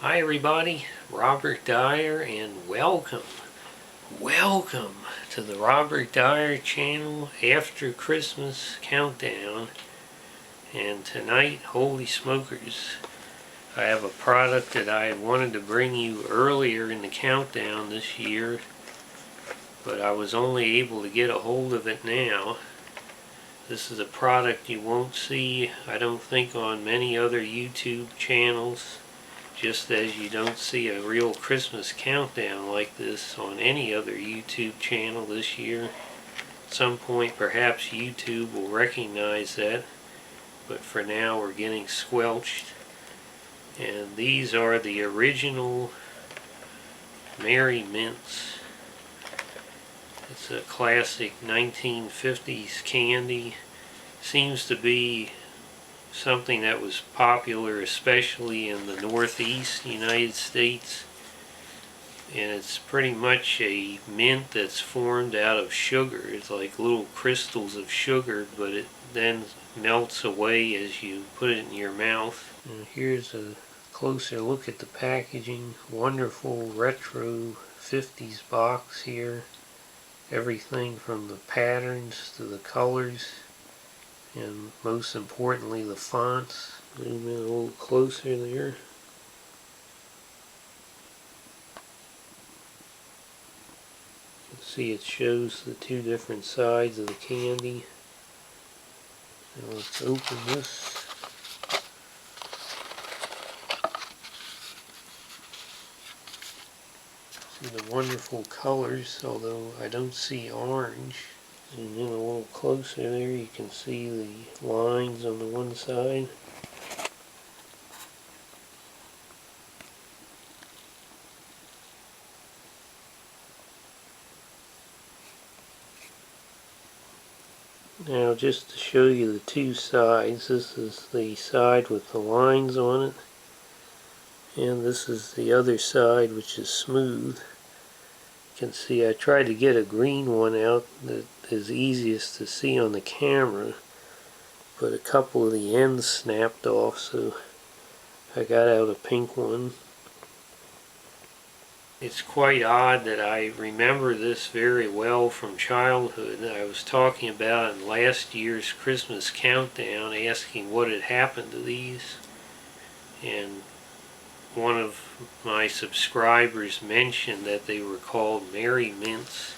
Hi everybody, Robert Dyer, and welcome to the Robert Dyer channel after Christmas countdown. And tonight, holy smokers, I have a product that I had wanted to bring you earlier in the countdown this year, but I was only able to get a hold of it now. This is a product you won't see, I don't think, on many other YouTube channels. Just as you don't see a real Christmas countdown like this on any other YouTube channel this year. At some point perhaps YouTube will recognize that, but for now we're getting squelched. And these are the original Merrimints. It's a classic 1950s candy. Seems to be something that was popular especially in the Northeast United States, and it's pretty much a mint that's formed out of sugar. It's like little crystals of sugar, but it then melts away as you put it in your mouth. And here's a closer look at the packaging. Wonderful retro 50s box here. Everything from the patterns to the colors, and most importantly the fonts. Zoom in a little closer there. You can see it shows the two different sides of the candy. Now let's open this. See the wonderful colors, although I don't see orange. Zoom in a little closer there, you can see the lines on the one side. Now just to show you the two sides, this is the side with the lines on it, and this is the other side which is smooth. You can see I tried to get a green one out that is easiest to see on the camera, but a couple of the ends snapped off, so I got out a pink one. It's quite odd that I remember this very well from childhood. I was talking about in last year's Christmas countdown, asking what had happened to these, and one of my subscribers mentioned that they were called Merrimints,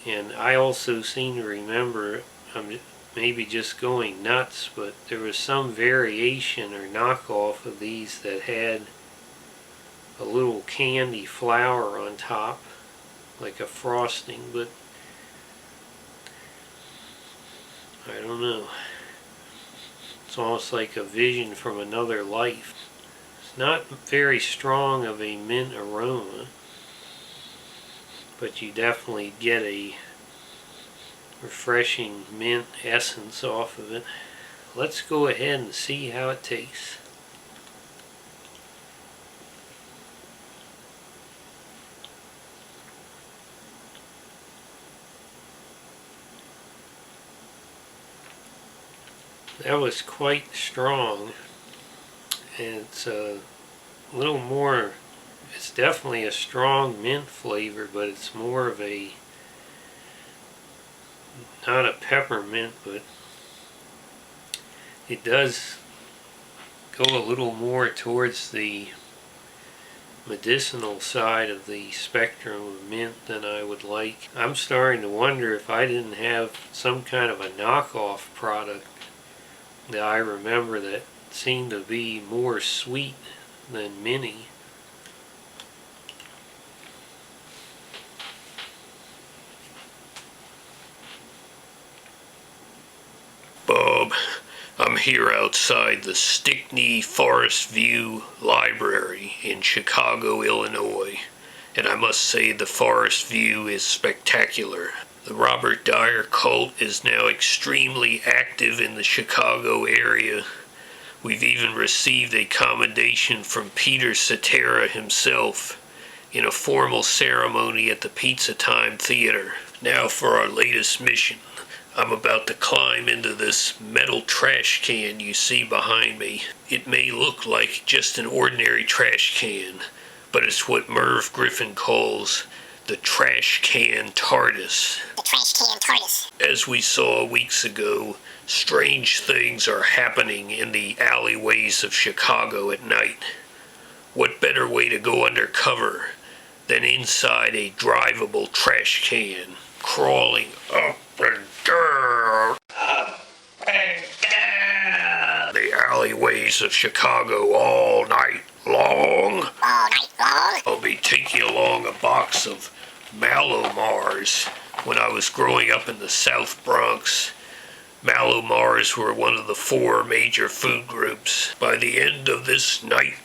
and I also seem to remember, I'm maybe just going nuts, but there was some variation or knockoff of these that had a little candy flower on top, like a frosting, but I don't know. It's almost like a vision from another life. It's not very strong of a mint aroma, but you definitely get a refreshing mint essence off of it. Let's go ahead and see how it tastes. That was quite strong, and it's a little more, it's definitely a strong mint flavor, but it's more of a, not a peppermint, but it does go a little more towards the medicinal side of the spectrum of mint than I would like. I'm starting to wonder if I didn't have some kind of a knockoff product that I remember that seemed to be more sweet than minty. Bob, I'm here outside the Stickney Forest View Library in Chicago, Illinois, and I must say the Forest View is spectacular. The Robert Dyer cult is now extremely active in the Chicago area. We've even received a commendation from Peter Cetera himself in a formal ceremony at the Pizza Time Theater. Now for our latest mission. I'm about to climb into this metal trash can you see behind me. It may look like just an ordinary trash can, but it's what Merv Griffin calls the trash can TARDIS. The trash can TARDIS. As we saw weeks ago, strange things are happening in the alleyways of Chicago at night. What better way to go undercover than inside a drivable trash can, crawling up and down, the alleyways of Chicago all night long. All night long. I'll be taking along a box of Malomars. When I was growing up in the South Bronx, Malomars were one of the 4 major food groups. By the end of this night,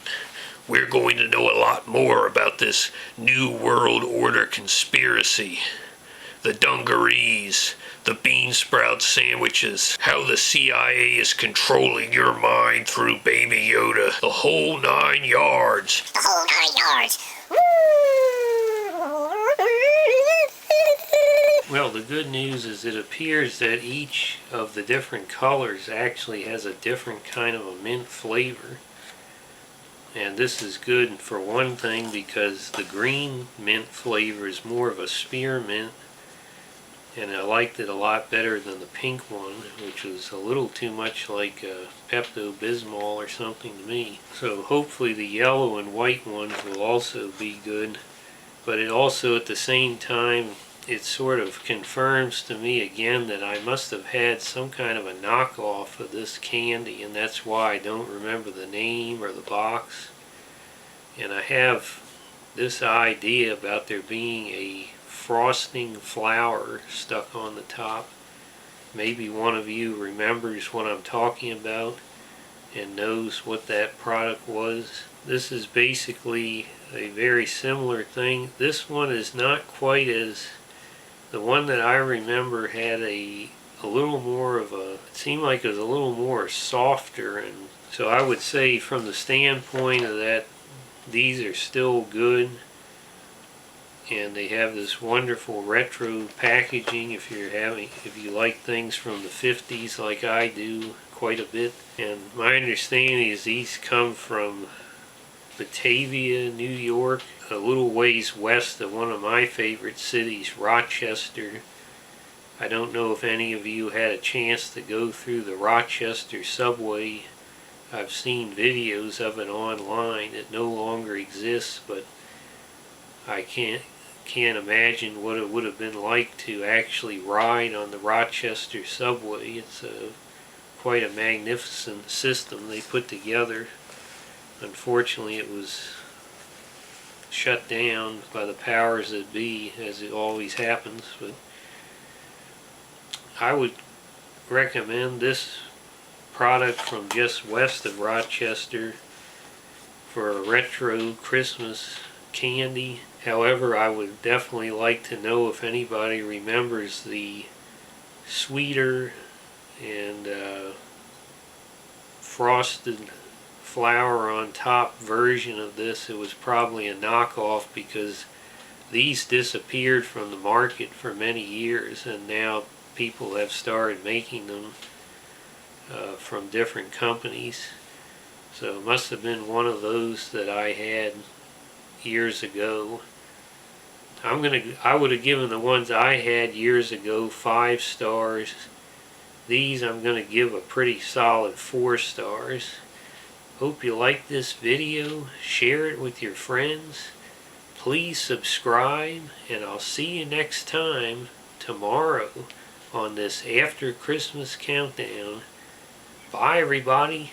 we're going to know a lot more about this New World Order conspiracy. The dungarees, the bean sprout sandwiches, how the CIA is controlling your mind through Baby Yoda, the whole 9 yards. The whole 9 yards. Well, the good news is it appears that each of the different colors actually has a different kind of a mint flavor. And this is good for one thing because the green mint flavor is more of a spearmint, and I liked it a lot better than the pink one, which was a little too much like Pepto-Bismol or something to me. So hopefully the yellow and white ones will also be good, but it also at the same time it sort of confirms to me again that I must have had some kind of a knockoff of this candy, and that's why I don't remember the name or the box. And I have this idea about there being a frosting flower stuck on the top. Maybe one of you remembers what I'm talking about and knows what that product was. This is basically a very similar thing. This one is not quite as... The one that I remember had a little more of a... It seemed like it was a little more softer, and so I would say from the standpoint of that, these are still good. And they have this wonderful retro packaging if you like things from the 50s like I do quite a bit. And my understanding is these come from Batavia, New York, a little ways west of one of my favorite cities, Rochester. I don't know if any of you had a chance to go through the Rochester subway. I've seen videos of it online. It no longer exists, but I can't imagine what it would have been like to actually ride on the Rochester subway. It's quite a magnificent system they put together. Unfortunately, it was shut down by the powers that be, as it always happens. But I would recommend this product from just west of Rochester for a retro Christmas candy. However, I would definitely like to know if anybody remembers the sweeter and frosted flour on top version of this. It was probably a knockoff because these disappeared from the market for many years, and now people have started making them from different companies. So it must have been one of those that I had years ago. I would have given the ones I had years ago 5 stars. These I'm going to give a pretty solid 4 stars. Hope you like this video. Share it with your friends. Please subscribe, and I'll see you next time tomorrow on this After Christmas Countdown. Bye everybody.